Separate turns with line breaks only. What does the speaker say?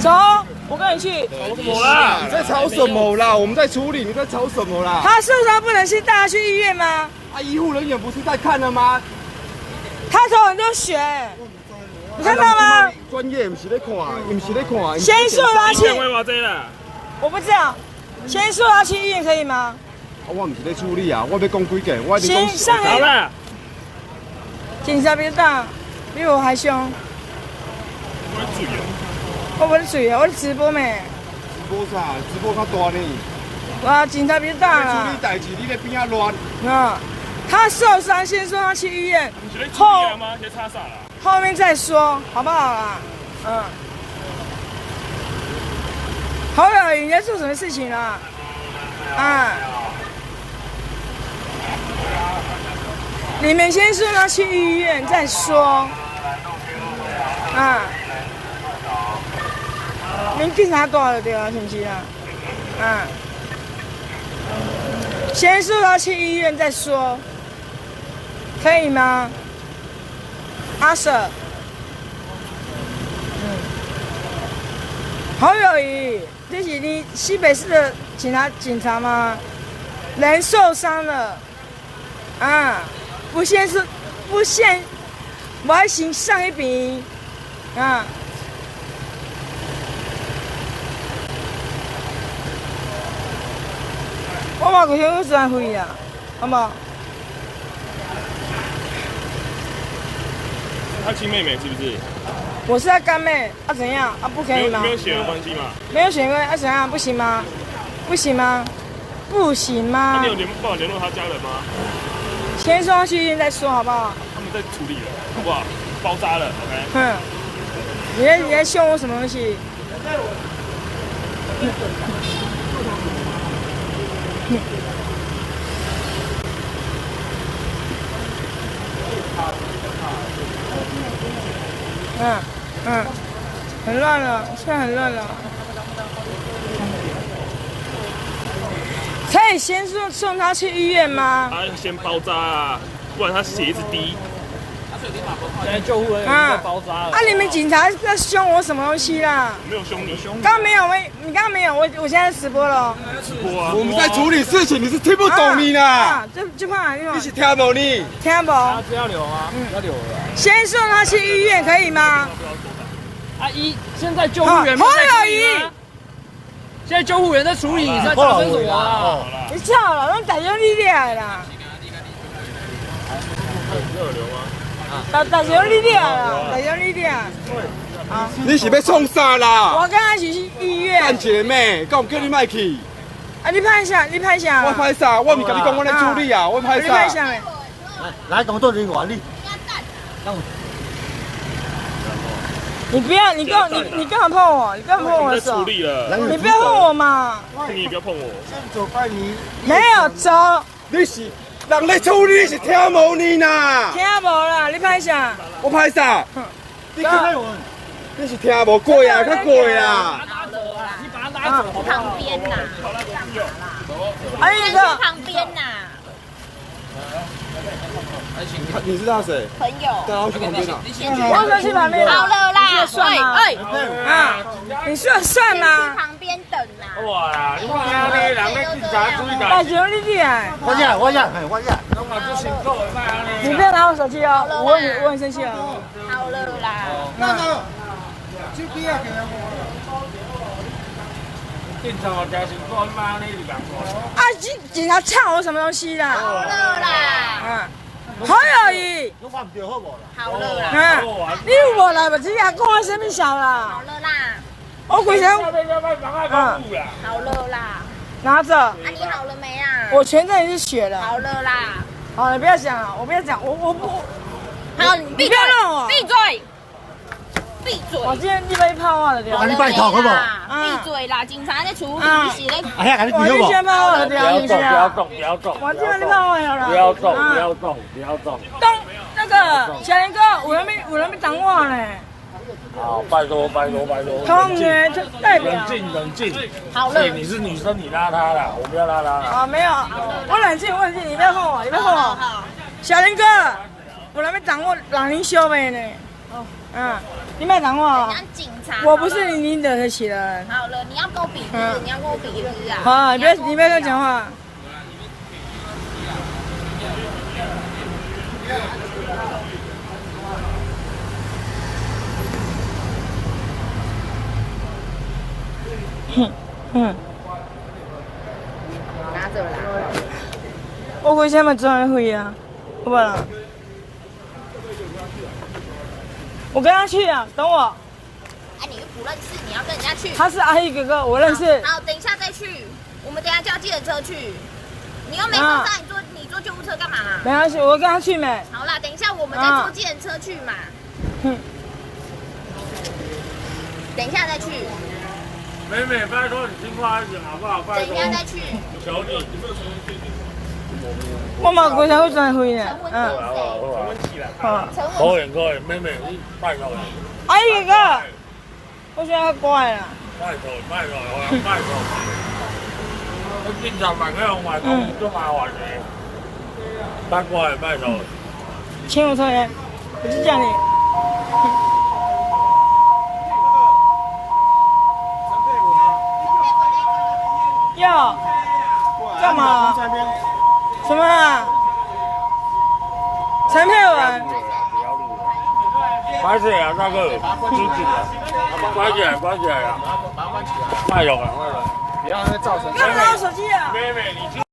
走，我跟你去。
吵什么啦？你在吵什么啦？我们在处理，你在吵什么啦？
他受伤不能先带他去医院吗？
啊，医护人员不是在看了吗？
他头很多血，你看到吗？
专业不是在看，不是在看。
先送他去，
我
不知道。先送他去医院可以吗？
我不是在处理啊，我要讲几件，我
先上来。好了。警察别打，比我还凶。我不是嘴啊，我是直播咩。
直播啥？直播较大呢。
哇，警察别打了。
处理代志，你在边啊乱。
他受伤，先送他去医院。后面再说，好不好啦？侯友宜，你在做什么事情啊？你们先送他去医院再说。恁警察大就对了，是不是啊？先送他去医院再说，可以吗？阿 Sir， 侯友宜，这是你西北市的警察吗？人受伤了，不限，我还行上一笔，我嘛个想转会啊，好不好？
他亲妹妹是不是？
我是他干妹，怎样？不可以吗？
没有血缘关系吗？
没有血缘关系，怎样？不行吗？不行吗？不行吗？
你有办法联络他家人吗？
先送他去医院再说，好不好？
他们在处理了，好不好？包扎了 ，OK。
你在凶我什么东西？很乱了，现在很乱了。可以先送他去医院吗？
他先包扎啊，不然他血一直滴。
现在救护人员在包扎了。
你们警察在凶我什么东西啦？
没有凶你，
刚刚没有，你刚刚没有，我现在直播了。
直播啊！
我们在处理事情，你是听不懂你啦。
就怕
你是听不你？
听不？
要留吗？要留了。
先送他去医院可以吗？
现在救护员。
侯友宜。
现在救护员在处理，你在大声什么啊？
你操了，拢大家你来啦！大家你来啦，大家你来。
你是要创啥啦？
我刚才是去医院。
干姐妹，敢有叫你卖去？
你拍啥？你拍啥？
我拍啥？我唔跟你讲，我在处理啊，我拍啥？
你拍啥？
来，工作人员，
你不要，你干嘛碰我？你干嘛碰我的手？
处理了，
你不要碰我嘛！
你也不要碰我。
走拜你。
没有走。
你是人在处理，是听无你呐？
听无啦，你拍啥？
我拍啥？你看我，你是听无过啊？较过啦。
你把他拉走
旁边呐。
那个
旁边呐。
你是他谁？
朋友。
带他去旁边啊。
我说去旁边。
好了啦，
算吗？你说算吗？
去旁边等啦。
哇，你看那人咧警察注意
大姐，你来。
我呀。
你不要拿我手机哦，我很生气哦。
好了啦。警察
呛我什么东西啦？
好了啦。
侯友宜。
好了啦。
你我来吧，这下讲我什么小啦？
好了啦。
我鬼神。
好了啦。
拿着。
你好了没啊？
我全身也是血了。
好了啦。
好，你不要讲了，我不要讲，我不。
好，你闭嘴！闭嘴！闭嘴！
我今天你被泡我了，对吧？
你拜托好不好？
闭嘴啦！警察在处理，你是咧。
哎呀，
我今天泡我了，对吧？
不要动，不要动。
我今天你泡我了。
不要动。
动那个小林哥，有人没挡我呢。
好，拜托。
同学代表。
冷静。
好了。
你是女生，你拉他啦，我不要拉他啦。
没有，我冷静，你不要碰我，
好。
小林哥，有人没挡我，人你小妹呢？你别挡我。
警查。
我不是你惹得起的人。
好了，你要跟我比日，你要跟我比日啊！
好，你不要跟我讲话。
拿着啦。
我为什么转回啊？好不啦？我跟他去啊，等我。
哎，你又不认识，你要跟人家去。
他是阿姨哥哥，我认识。
好，等一下再去。我们等一下叫计程车去。你又没受伤，你坐救护车干嘛啦？
没关系，我跟他去没。
好啦，等一下我们再坐计程车去嘛。等一下再去。
妹妹，拜托你听话一点好不好？拜托。
等一下再去。
求你。
我嘛过想要转回呢。好。
可以，妹妹，你拜托你。
阿姨哥哥，我觉得他乖啦。
拜托，我拜托。警察问佢用埋講都麻煩嘅，拜託拜託。
请我抽烟，我就叫你。要干嘛？什么啊？陈佩文。
快些啊，大哥，自己啊，快起來啊！快點啊，快點！
不要造成。
干嘛拿我手机啊？
妹妹，你去。